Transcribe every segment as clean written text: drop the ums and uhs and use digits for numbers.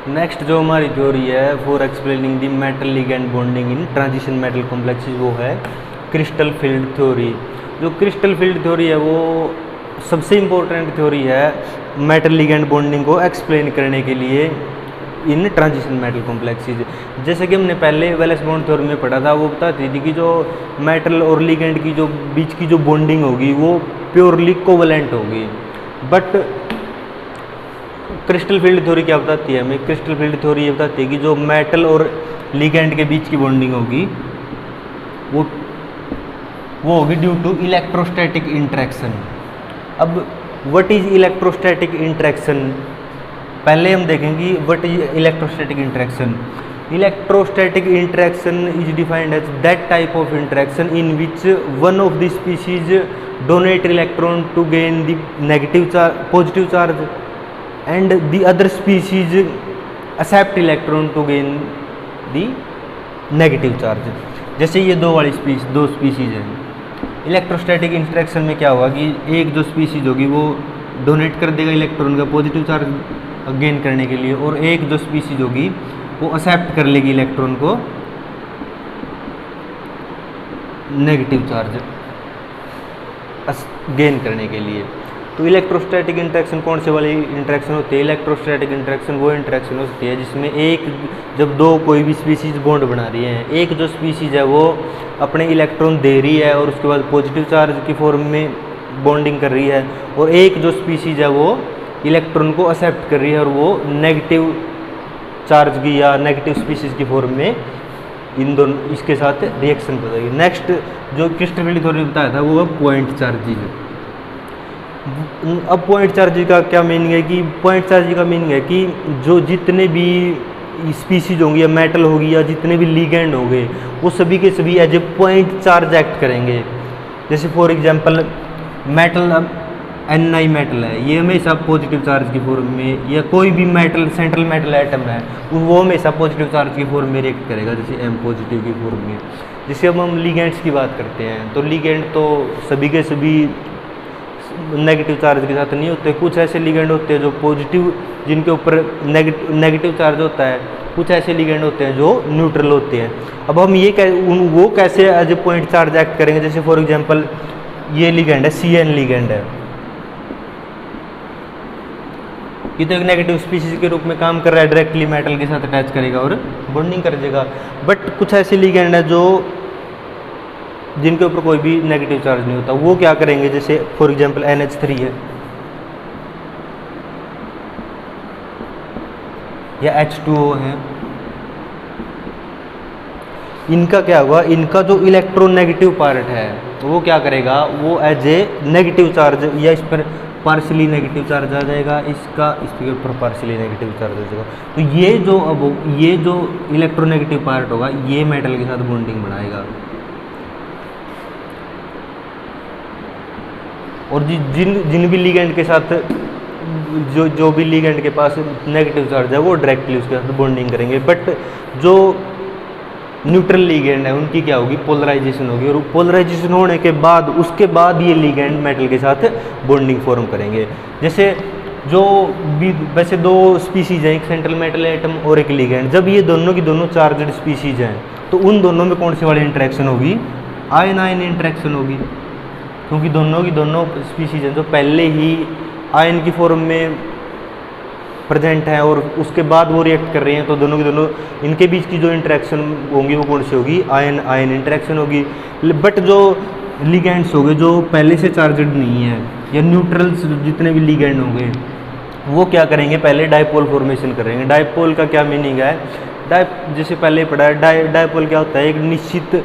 Next जो हमारी theory है for explaining the metal ligand bonding in transition metal complexes वो है क्रिस्टल फील्ड थ्योरी। जो क्रिस्टल फील्ड थ्योरी है वो सबसे इम्पोर्टेंट थ्योरी है मेटल लिगेंड बॉन्डिंग को एक्सप्लेन करने के लिए इन ट्रांजिशन मेटल कॉम्प्लेक्सेस। जैसे कि हमने पहले वैलेंस बॉन्ड थ्योरी में पढ़ा था, वो बताती थी कि जो मेटल और लिगेंड की जो बीच की जो बॉन्डिंग होगी वो प्योरली कोवलेंट होगी। बट क्रिस्टल फील्ड थ्योरी क्या बताती है हमें? क्रिस्टल फील्ड थ्योरी ये बताती है कि जो मेटल और लिगेंड के बीच की बॉन्डिंग होगी वो होगी ड्यू टू इलेक्ट्रोस्टैटिक इंटरेक्शन। अब व्हाट इज इलेक्ट्रोस्टैटिक इंटरेक्शन? पहले हम देखेंगे what is electrostatic interaction. Electrostatic interaction is defined as that type of interaction in which one of the species donate electron to gain the negative charge positive charge and the other species accept electron to gain the negative charge। जैसे ये दो species हैं, electrostatic interaction में क्या होगा कि एक जो स्पीशीज होगी वो डोनेट कर देगा इलेक्ट्रॉन का पॉजिटिव चार्ज गेन करने के लिए, और एक जो स्पीशीज होगी वो एक्सेप्ट कर लेगी इलेक्ट्रॉन को नेगेटिव चार्ज गेन करने के लिए। तो इलेक्ट्रोस्टैटिक इंटरेक्शन कौन से वाली इंटरेक्शन होती है? इलेक्ट्रोस्टैटिक इंटरेक्शन वो इंटरेक्शन होती है जिसमें जब दो कोई भी स्पीशीज बॉन्ड बना रही हैं, एक जो स्पीशीज है वो अपने इलेक्ट्रॉन दे रही है और उसके बाद पॉजिटिव चार्ज की फॉर्म में बॉन्डिंग कर रही है, और एक जो स्पीशीज है वो इलेक्ट्रॉन को एक्सेप्ट कर रही है और वो नेगेटिव चार्ज की या नेगेटिव स्पीशीज की फॉर्म में इन दोनों इसके साथ रिएक्शन बताएगी। नेक्स्ट जो क्रिस्टल फील्ड थ्योरी बताया था वो है पॉइंट चार्जेज। अब पॉइंट चार्ज का क्या मीनिंग है? कि पॉइंट चार्ज का मीनिंग है कि जो जितने भी स्पीशीज होंगी या मेटल होगी या जितने भी लिगेंड होंगे वो सभी के सभी as a point charge act करेंगे। जैसे फॉर एग्जांपल मेटल, अब Ni मेटल है, ये हमेशा पॉजिटिव चार्ज की फॉर्म में, या कोई भी मेटल सेंट्रल मेटल एटम है वो हमेशा पॉजिटिव चार्ज की फॉर्म में रिएक्ट करेगा, जैसे M पॉजिटिव की फॉर्म में। जैसे अब हम लिगेंड्स की बात करते हैं तो लिगेंड तो सभी के सभी नेगेटिव चार्ज के साथ नहीं होते। कुछ ऐसे लिगेंड होते हैं जो पॉजिटिव, जिनके ऊपर नेगेटिव चार्ज होता है, कुछ ऐसे लिगेंड होते हैं जो न्यूट्रल होते हैं। अब हम वो कैसे as a point charge act करेंगे? जैसे फॉर एग्जांपल ये लिगेंड है, Cn लिगेंड है, ये तो एक नेगेटिव स्पीशीज के रूप में काम कर रहा है, डायरेक्टली मेटल के साथ अटैच करेगा और बॉन्डिंग कर देगा। बट कुछ ऐसे लिगेंड है जो जिनके ऊपर कोई भी नेगेटिव चार्ज नहीं होता, वो क्या करेंगे? जैसे फॉर एग्जांपल NH3 है या H2O है, इनका क्या होगा? इनका जो इलेक्ट्रोनेगेटिव पार्ट है वो क्या करेगा? वो एज ए नेगेटिव चार्ज या इस पर पार्शियली नेगेटिव चार्ज आ जाएगा, इसके ऊपर पार्शियली नेगेटिव चार्ज आ जाएगा। तो ये जो इलेक्ट्रोनेगेटिव पार्ट होगा ये मेटल के साथ बॉन्डिंग बनाएगा, और जिन भी लिगेंड के साथ जो भी लिगेंड के पास नेगेटिव चार्ज है वो डायरेक्टली उसके साथ बॉन्डिंग करेंगे। बट जो न्यूट्रल लिगेंड है उनकी क्या होगी? पोलराइजेशन होगी, और पोलराइजेशन होने के बाद उसके बाद ये लिगेंड मेटल के साथ बॉन्डिंग फॉर्म करेंगे। जैसे वैसे दो स्पीशीज हैं, एक सेंट्रल मेटल एटम और एक लिगेंड। जब ये दोनों की दोनों चार्जड स्पीशीज हैं तो उन दोनों में कौन सी वाली इंटरेक्शन होगी? आयन आयन इंटरेक्शन होगी, क्योंकि दोनों की दोनों स्पीशीज हैं जो पहले ही आयन की फॉर्म में प्रेजेंट है और उसके बाद वो रिएक्ट कर रही हैं, तो दोनों की दोनों इनके बीच की जो इंटरेक्शन होंगी वो कौन सी होगी? आयन आयन इंटरेक्शन होगी। बट जो लिगेंड्स होंगे जो पहले से चार्जड नहीं है या न्यूट्रल्स जितने भी लिगेंड होंगे वो क्या करेंगे? पहले डायपोल फॉर्मेशन करेंगे। डायपोल का क्या मीनिंग है? जैसे पहले पढ़ा है, डायपोल क्या होता है? एक निश्चित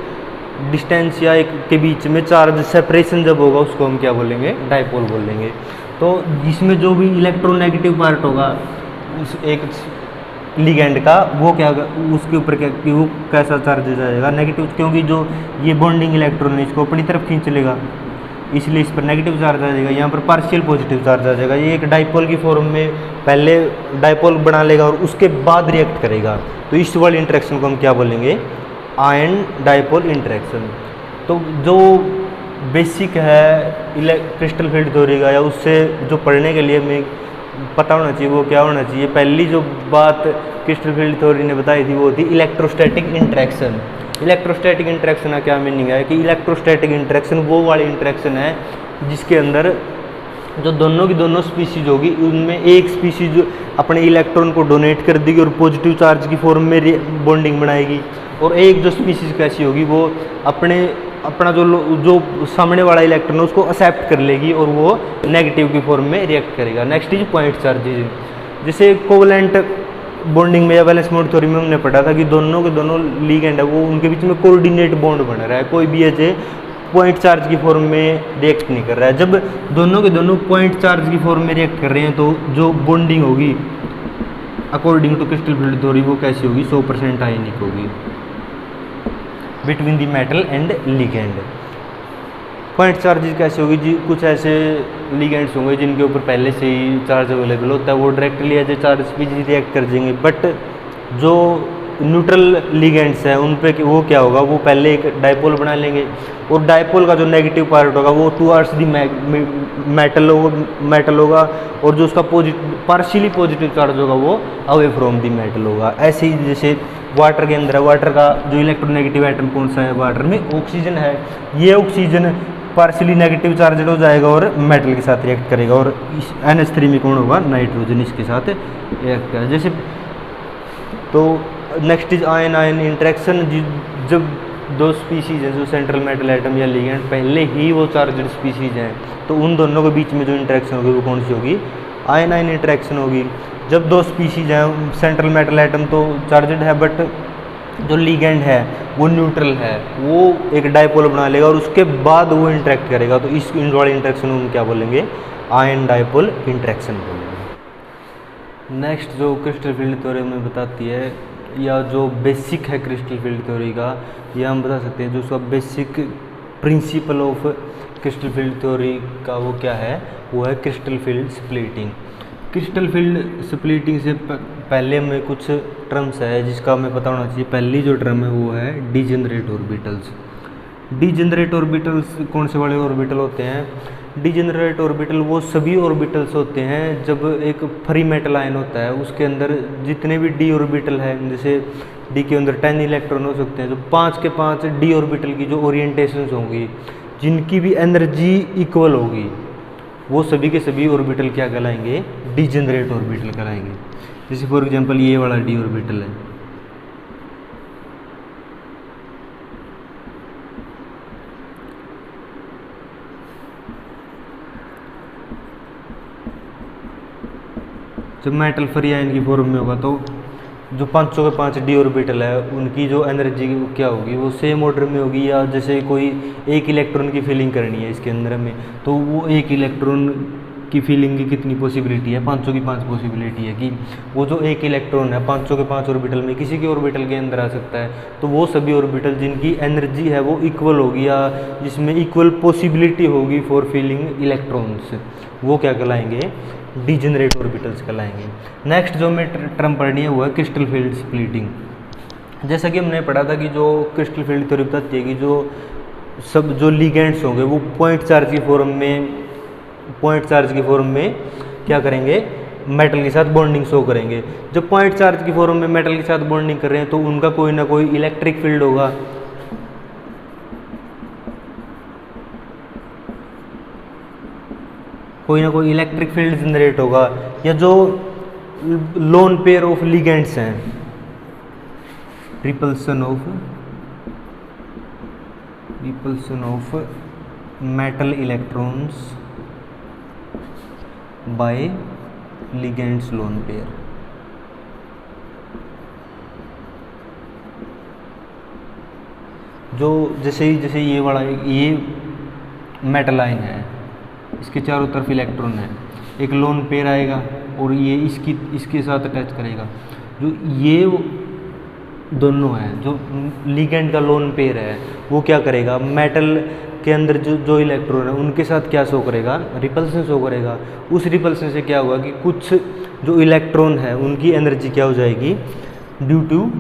डिस्टेंस या एक के बीच में चार्ज सेपरेशन जब होगा उसको हम क्या बोलेंगे? डायपोल बोलेंगे। तो जिसमें जो भी इलेक्ट्रोनेगेटिव पार्ट होगा उस एक लिगेंड का वो क्या उसके ऊपर क्या कि वो कैसा चार्ज जाएगा? नेगेटिव, क्योंकि जो ये बॉन्डिंग इलेक्ट्रॉन है इसको अपनी तरफ खींच लेगा, इसलिए इस पर नेगेटिव चार्ज आ जाएगा। यहाँ पर पार्शियल पॉजिटिव चार्ज आ जाएगा। ये एक डायपोल की फॉर्म में पहले डायपोल बना लेगा और उसके बाद रिएक्ट करेगा, तो इस वाली इंटरेक्शन को हम क्या बोलेंगे? Ion dipole interaction. तो जो बेसिक है क्रिस्टल फील्ड थ्योरी का या उससे जो पढ़ने के लिए हमें पता होना चाहिए वो क्या होना चाहिए। पहली जो बात क्रिस्टल फील्ड थ्योरी ने बताई थी वो थी इलेक्ट्रोस्टैटिक इंटरेक्शन। इलेक्ट्रोस्टैटिक इंटरेक्शन का क्या मीनिंग है कि इलेक्ट्रोस्टैटिक इंटरेक्शन वो वाली इंटरेक्शन है जिसके अंदर जो दोनों की दोनों स्पीशीज होगी उनमें एक स्पीशीज अपने इलेक्ट्रॉन को डोनेट कर देगी और पॉजिटिव चार्ज की फॉर्म में बॉन्डिंग बनाएगी, और एक जो स्पीशीज कैसी होगी वो अपना जो सामने वाला इलेक्ट्रॉन है उसको एक्सेप्ट कर लेगी और वो नेगेटिव की फॉर्म में रिएक्ट करेगा। Next is point charges. जैसे कोवलेंट बॉन्डिंग में या वैलेंस बॉन्ड थ्योरी में हमने पढ़ा था कि दोनों के दोनों लिगेंड है वो उनके बीच में कोऑर्डिनेट बॉन्ड बन रहा है, कोई भी ऐसे पॉइंट चार्ज की फॉर्म में रिएक्ट नहीं कर रहा है। जब दोनों के दोनों पॉइंट चार्ज की फॉर्म में रिएक्ट कर रहे हैं तो जो बॉन्डिंग होगी according to crystal field theory वो कैसी होगी, 100% आयनिक होगी between the metal and ligand. Point charges कैसे होगी जी, कुछ ऐसे लिगेंड्स होंगे जिनके ऊपर पहले से ही चार्ज अवेलेबल होता है, वो directly as a charge species react कर देंगे। बट जो न्यूट्रल लिगेंड्स हैं उन पे वो क्या होगा, वो पहले एक डाइपोल बना लेंगे और डाइपोल का जो नेगेटिव पार्ट होगा वो टुवर्ड्स दी मेटल होगा और जो उसका पार्शियली पॉजिटिव चार्ज होगा वो अवे फ्रॉम दी मेटल होगा। ऐसे ही जैसे वाटर के अंदर है, वाटर का जो इलेक्ट्रोनेगेटिव एटम कौन सा है, वाटर में ऑक्सीजन है। ये ऑक्सीजन पार्शियली नेगेटिव चार्ज हो जाएगा और मेटल के साथ रिएक्ट करेगा और NH3 में कौन होगा, नाइट्रोजन इसके साथ रिएक्ट करेगा। जैसे तो next is ion ion interaction. जब दो स्पीशीज हैं जो सेंट्रल मेटल एटम या लिगेंड पहले ही वो चार्जड स्पीशीज हैं तो उन दोनों के बीच में जो इंटरेक्शन होगी वो कौन सी होगी, आयन आयन इंटरेक्शन होगी। जब दो स्पीशीज हैं सेंट्रल मेटल एटम तो चार्जड है बट जो लिगेंड है वो न्यूट्रल है, वो एक डाइपोल बना लेगा और उसके बाद वो इंटरेक्ट करेगा, तो इस वाले इंटरेक्शन हम क्या बोलेंगे, आयन डाइपोल इंटरेक्शन बोलेंगे। नेक्स्ट जो क्रिस्टल फील्ड थ्योरी में बताती है या जो बेसिक है क्रिस्टल फील्ड थ्योरी का, यह हम बता सकते हैं जो उसका basic principle of crystal field theory का वो क्या है, वो है crystal field splitting. Crystal field splitting से पहले में कुछ टर्म्स है जिसका हमें पता होना चाहिए। पहली जो टर्म है वो है डीजेनरेट ऑर्बिटल्स। डीजेनरेट ऑर्बिटल्स कौन से वाले ऑर्बिटल होते हैं, डीजेनरेट ऑर्बिटल वो सभी ऑर्बिटल्स होते हैं जब एक फ्री मेटल आयन होता है उसके अंदर जितने भी डी ऑर्बिटल है, जैसे डी के अंदर 10 इलेक्ट्रॉन हो सकते हैं, जो 5 के 5 डी ऑर्बिटल की जो ओरिएंटेशंस होंगी जिनकी भी एनर्जी इक्वल होगी वो सभी के सभी ऑर्बिटल क्या कहलाएंगे, डीजेनरेट ऑर्बिटल कहलाएंगे। जैसे फॉर एग्जांपल ये वाला डी ऑर्बिटल है, जब मेटल फ्री आयन की फॉर्म में होगा तो जो 500 के 5 डी ऑर्बिटल है उनकी जो एनर्जी क्या होगी वो सेम ऑर्डर में होगी, या जैसे कोई एक इलेक्ट्रॉन की फीलिंग करनी है इसके अंदर में तो वो एक इलेक्ट्रॉन की फीलिंग की कितनी पॉसिबिलिटी है, 500 की 5 पॉसिबिलिटी है कि वो जो एक इलेक्ट्रॉन है 500 के 5 ऑर्बिटल में किसी के ऑर्बिटल के अंदर आ सकता है, तो वो सभी ऑर्बिटल जिनकी एनर्जी है वो इक्वल होगी या जिसमें इक्वल पॉसिबिलिटी होगी फॉर फीलिंग इलेक्ट्रॉन्स, वो क्या कहलाएंगे, डीजेनरेट ऑर्बिटल्स कहलाएंगे। नेक्स्ट जो हमें टर्म पढ़नी है वो है क्रिस्टल फील्ड स्प्लिटिंग। जैसा कि हमने पढ़ा था कि जो क्रिस्टल फील्ड थ्योरी बताती है कि जो लिगेंड्स होंगे वो पॉइंट चार्ज की फॉर्म में क्या करेंगे, मेटल के साथ बॉन्डिंग शो करेंगे। जब पॉइंट चार्ज की फॉर्म में मेटल के साथ बॉन्डिंग कर रहे हैं तो उनका कोई ना कोई इलेक्ट्रिक फील्ड होगा, कोई ना कोई इलेक्ट्रिक फील्ड जनरेट होगा, या जो लोन पेयर ऑफ लिगेंड्स हैं, repulsion of metal electrons bye ligands lone pair. जो जैसे ये वाला ये मेटल आयन है, इसके चारों तरफ इलेक्ट्रॉन है, एक लोन पेयर आएगा और ये इसके साथ अटैच करेगा। जो ये दोनों हैं, जो लिगेंड का लोन पेयर है वो क्या करेगा, मेटल के अंदर जो इलेक्ट्रॉन है उनके साथ क्या शो करेगा, रिपल्सन शो करेगा। उस रिपल्सन से क्या होगा कि कुछ जो इलेक्ट्रॉन है उनकी एनर्जी क्या हो जाएगी, due to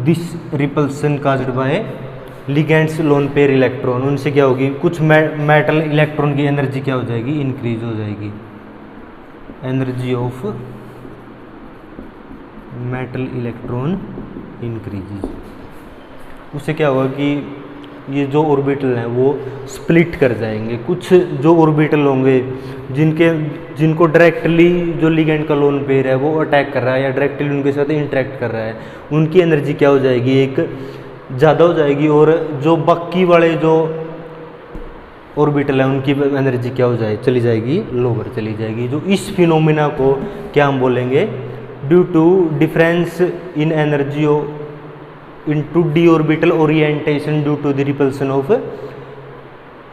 this repulsion caused by ligands lone pair electron, उनसे क्या होगी, कुछ मेटल इलेक्ट्रॉन की एनर्जी क्या हो जाएगी, इंक्रीज हो जाएगी। Energy of metal electron increases. उससे क्या होगा कि ये जो ऑर्बिटल हैं वो स्प्लिट कर जाएंगे। कुछ जो ऑर्बिटल होंगे जिनको डायरेक्टली जो लिगेंड का लोन पेयर है वो अटैक कर रहा है या डायरेक्टली उनके साथ इंटरेक्ट कर रहा है, उनकी एनर्जी क्या हो जाएगी, एक ज़्यादा हो जाएगी, और जो बाकी वाले जो ऑर्बिटल है उनकी एनर्जी क्या हो जाए, चली जाएगी, लोअर चली जाएगी। जो इस फिनोमिना को क्या हम बोलेंगे, due to difference in energy into d orbital orientation due to the repulsion of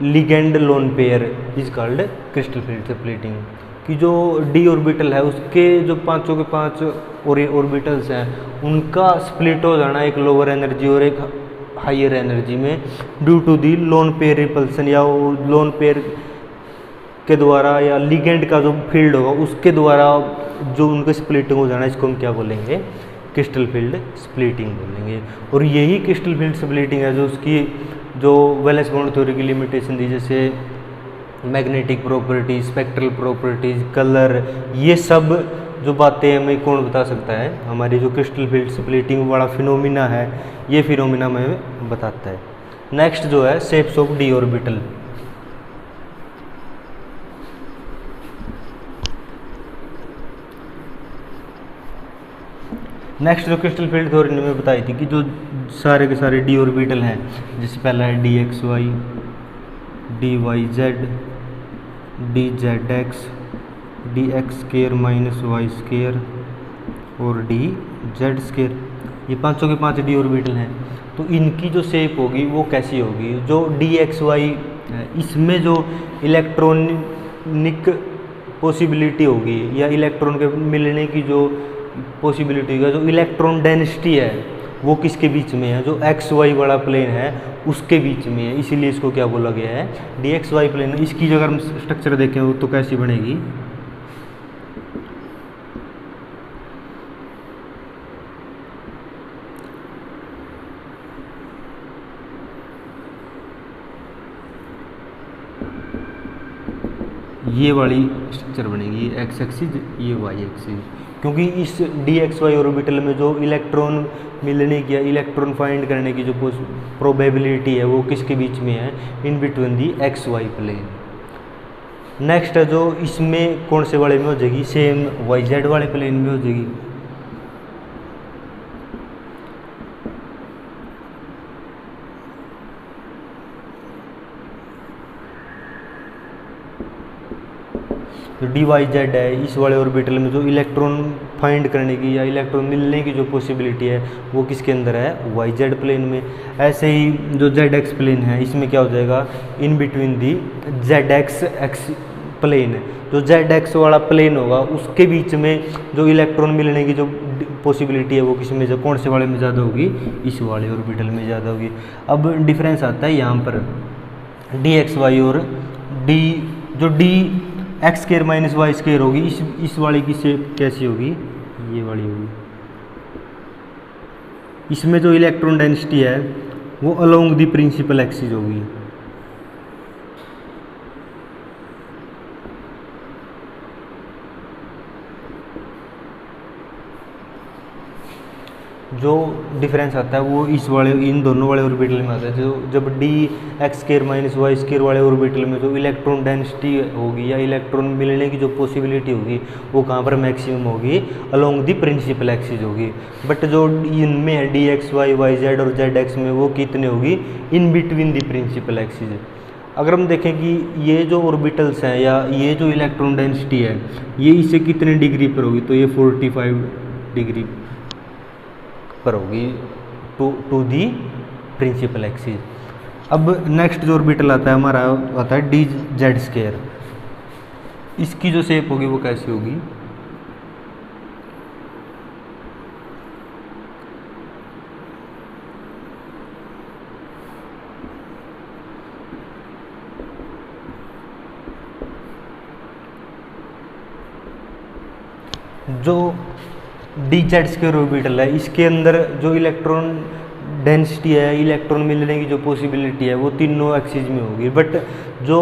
ligand lone pair is called crystal field splitting। कि जो d ऑर्बिटल है उसके जो पांचों के पांच ऑर्बिटल्स हैं उनका स्प्लिट हो जाना एक लोअर एनर्जी और एक हायर एनर्जी में due to the lone pair repulsion, या लोन पेयर के द्वारा या लिगेंड का जो फील्ड होगा उसके द्वारा जो उनका स्प्लिटिंग हो जाना, इसको हम क्या बोलेंगे, क्रिस्टल फील्ड स्प्लिटिंग बोलेंगे। और यही क्रिस्टल फील्ड स्प्लिटिंग है जो उसकी जो वैलेंस बॉन्ड थ्योरी की लिमिटेशन दी, जैसे magnetic properties, spectral properties, colour, ये सब जो बातें हमें कौन बता सकता है, हमारी जो क्रिस्टल फील्ड स्प्लिटिंग वाला फिनोमिना है, ये फिनोमिना हमें बताता है। नेक्स्ट जो है shapes of D orbital. Next जो क्रिस्टल फील्ड थ्योरी ने मैं बताई थी कि जो सारे के सारे डी ऑर्बिटल हैं, जैसे पहला है d x y, d y z, d z x, d x square minus y square और डी जेड स्केयर, ये पांचों के पांच डी ऑर्बिटल हैं। तो इनकी जो शेप होगी वो कैसी होगी, जो डी एक्स वाई इसमें जो इलेक्ट्रॉनिक पॉसिबिलिटी होगी या इलेक्ट्रॉन के मिलने की जो पॉसिबिलिटी होगा, जो इलेक्ट्रॉन डेंसिटी है वो किसके बीच में है, जो एक्स वाई वाला प्लेन है उसके बीच में है, इसीलिए इसको क्या बोला गया है, डी एक्स वाई प्लेन। इसकी जो अगर हम स्ट्रक्चर देखें तो कैसी बनेगी, ये वाली स्ट्रक्चर बनेगी, एक्स एक्सिस, ये वाई एक्सिस, क्योंकि इस डी एक्स वाई ऑर्बिटल में जो इलेक्ट्रॉन मिलने की, इलेक्ट्रॉन फाइंड करने की जो प्रोबेबिलिटी है वो किसके बीच में है, in between the x y plane. Next है जो इसमें कौन से वाले में हो जाएगी, सेम वाई जेड वाले प्लेन में हो जाएगी। जो डी वाई जेड है इस वाले ऑर्बिटल में जो इलेक्ट्रॉन फाइंड करने की या इलेक्ट्रॉन मिलने की जो पॉसिबिलिटी है वो किसके अंदर है, वाई जेड प्लेन में। ऐसे ही जो जेड एक्स प्लेन है इसमें क्या हो जाएगा, in between the z x x plane, जो जेड एक्स वाला प्लेन होगा उसके बीच में जो इलेक्ट्रॉन मिलने की जो पॉसिबिलिटी है वो किस में, जो कौन से वाले में ज़्यादा होगी, इस वाले ऑर्बिटल में ज़्यादा होगी। अब डिफरेंस आता है यहाँ पर डी एक्स वाई और डी, जो d x square minus y square होगी, इस वाली की शेप कैसी होगी, ये वाली होगी। इसमें जो इलेक्ट्रॉन डेंसिटी है वो अलोंग द प्रिंसिपल एक्सिस होगी। जो डिफरेंस आता है वो इस वाले, इन दोनों वाले ऑर्बिटल में आता है। जो जब d x square minus y square वाले ऑर्बिटल में जो इलेक्ट्रॉन डेंसिटी होगी या इलेक्ट्रॉन मिलने की जो पॉसिबिलिटी होगी वो कहाँ पर मैक्सिमम होगी, अलोंग दी प्रिंसिपल एक्सिस होगी। बट जो इनमें है d x y, y z और जेड एक्स में वो कितने होगी, in between the principal axis. अगर हम देखें कि ये जो ऑर्बिटल्स हैं या ये जो इलेक्ट्रॉन डेंसिटी है ये इससे कितने डिग्री पर होगी, तो ये 45 डिग्री पर होगी टू दी प्रिंसिपल एक्सिस। अब नेक्स्ट जो ऑर्बिटल आता है हमारा आता है डी जेड स्केयर। इसकी जो शेप होगी वो कैसी होगी, जो डी जेड स्केयर ऑर्बिटल है इसके अंदर जो इलेक्ट्रॉन डेंसिटी है, इलेक्ट्रॉन मिलने की जो पॉसिबिलिटी है वो तीनों एक्सिस में होगी। बट जो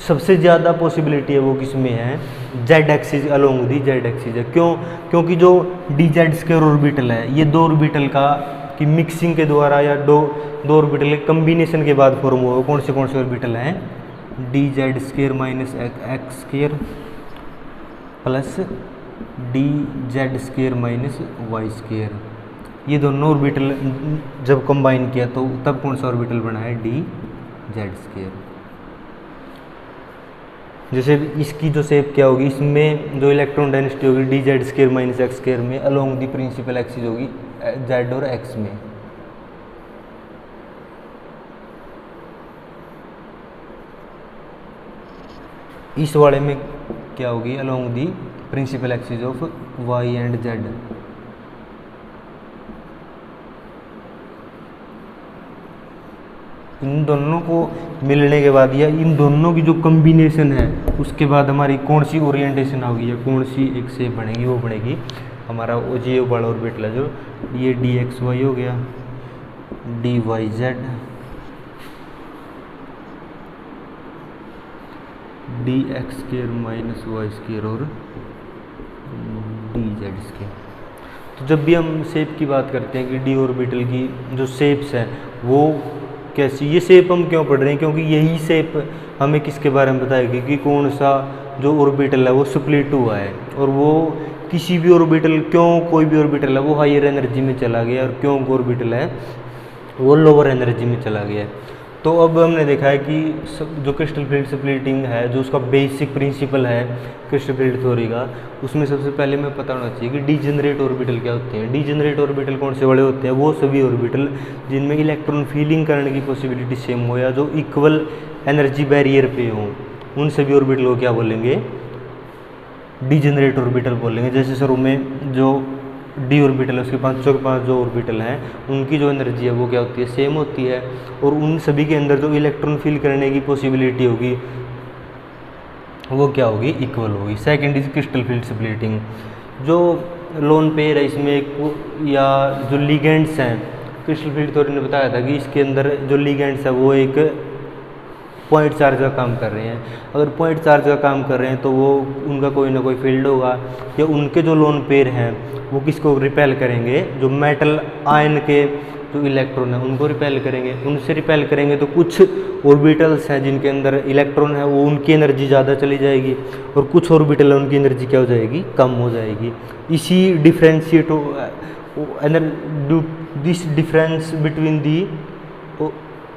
सबसे ज़्यादा पॉसिबिलिटी है वो किस में है, Z axis along the Z axis है। क्यों? क्योंकि जो डी जेड स्क्वायर ऑर्बिटल है ये दो ऑर्बिटल का की मिक्सिंग के द्वारा या दो ऑर्बिटल के कम्बिनेशन के बाद फॉर्म हुआ। कौन से ऑर्बिटल हैं? D z square minus x square plus d z square minus y square. ये दोनों ऑर्बिटल जब कंबाइन किया तो तब कौन सा ऑर्बिटल बना है? D z square. जैसे इसकी जो शेप क्या होगी, इसमें जो इलेक्ट्रॉन डेंसिटी होगी d z square minus x square में अलोंग दी प्रिंसिपल एक्सिस होगी जेड और एक्स में। इस वाले में क्या होगी? Along the principal axis of y and z. इन दोनों को मिलने के बाद या इन दोनों की जो कॉम्बिनेशन है उसके बाद हमारी कौन सी ओरिएंटेशन होगी या कौन सी एक शेप बनेगी? वो बनेगी हमारा जे वाला ऑर्बिटल है, जो ये डी एक्स वाई हो गया, d y z, d x square minus y square और डी जेड स्क्वायर। तो जब भी हम शेप की बात करते हैं कि डी ऑर्बिटल की जो शेप्स हैं वो कैसी, ये शेप हम क्यों पढ़ रहे हैं? क्योंकि यही शेप हमें किसके बारे में बताएगी कि कौन सा जो ऑर्बिटल है वो स्प्लिट हुआ है और वो किसी भी ऑर्बिटल, क्यों कोई भी ऑर्बिटल है वो हायर एनर्जी में चला गया और क्यों ऑर्बिटल है वो लोअर एनर्जी में चला गया। तो अब हमने देखा है कि जो क्रिस्टल फील्ड स्प्लिटिंग है, जो उसका बेसिक प्रिंसिपल है क्रिस्टल फील्ड थ्योरी का, उसमें सबसे पहले हमें पता होना चाहिए कि डीजेनरेट ऑर्बिटल क्या होते हैं। डीजेनरेट ऑर्बिटल कौन से वाले होते हैं? वो सभी ऑर्बिटल जिनमें इलेक्ट्रॉन फीलिंग करने की पॉसिबिलिटी सेम हो या जो इक्वल एनर्जी बैरियर पे हो, उन सभी ऑर्बिटल को क्या बोलेंगे? डीजेनरेट ऑर्बिटल बोलेंगे। जैसे शुरू में जो डी ऑर्बिटल है उसके पांचों के पांच जो ऑर्बिटल हैं उनकी जो एनर्जी है वो क्या होती है? सेम होती है। और उन सभी के अंदर जो इलेक्ट्रॉन फील करने की पॉसिबिलिटी होगी वो क्या होगी? इक्वल होगी। Second is crystal field splitting. जो लोन पेयर है इसमें या जो लिगेंड्स हैं, क्रिस्टल फील्ड थ्योरी ने बताया था कि इसके अंदर जो लिगेंड्स है वो एक पॉइंट चार्ज का काम कर रहे हैं। अगर पॉइंट चार्ज का काम कर रहे हैं तो वो उनका कोई ना कोई फील्ड होगा, या उनके जो लोन पेयर हैं वो किसको रिपेल करेंगे? जो मेटल आयन के जो इलेक्ट्रॉन है उनको रिपेल करेंगे। उनसे रिपेल करेंगे तो कुछ ऑर्बिटल्स हैं जिनके अंदर इलेक्ट्रॉन है वो उनकी एनर्जी ज़्यादा चली जाएगी और कुछ ऑर्बिटल है उनकी एनर्जी क्या हो जाएगी? कम हो जाएगी। इसी differentiate this difference between the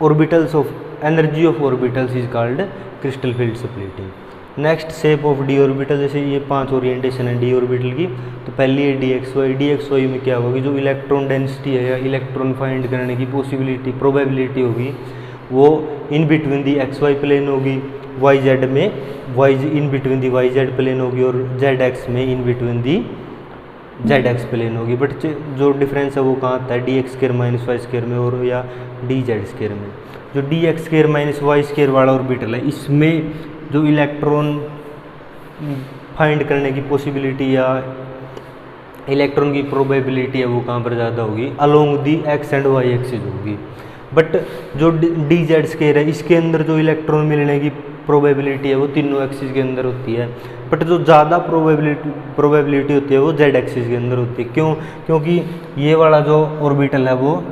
orbitals of energy of orbitals is called crystal field splitting. Next shape of D orbital. जैसे ये 5 ओरिएंटेशन है डी ऑर्बिटल की, तो पहली है d x y. D x y में क्या होगी? जो इलेक्ट्रॉन डेंसिटी है या इलेक्ट्रॉन फाइंड करने की पॉसिबिलिटी प्रोबेबिलिटी होगी वो in between the x y plane होगी, वाई जेड में y in between the y z plane होगी और जेड एक्स में in between the z x plane होगी। बट जो डिफरेंस है वो कहाँ आता है? D x square minus y square में और या डी जेड स्क्वायर में। जो d x square minus y square वाला ऑर्बिटल है इसमें जो इलेक्ट्रॉन फाइंड करने की पॉसिबिलिटी या इलेक्ट्रॉन की प्रोबेबिलिटी है वो कहाँ पर ज़्यादा होगी? Along the x and y axis होगी। बट जो डी जेड स्क्वायर है इसके अंदर जो इलेक्ट्रॉन मिलने की प्रोबेबिलिटी है वो तीनों एक्सिस के अंदर होती है। बट जो ज़्यादा प्रोबेबिलिटी होती है वो जेड एक्सिस के अंदर होती है। क्यों? क्योंकि ये वाला जो ऑर्बिटल है वो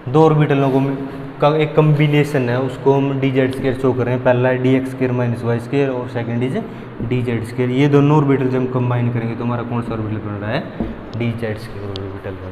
दो ऑर्बिटलों का एक कम्बिनेशन है, उसको हम डी जेड स्क्वायर शो कर रहे हैं। पहला है d x square minus y square और second is d z square. ये दोनों ऑर्बिटल जब हम कंबाइन करेंगे तो हमारा कौन सा ऑर्बिटल बन रहा है? D z square orbital.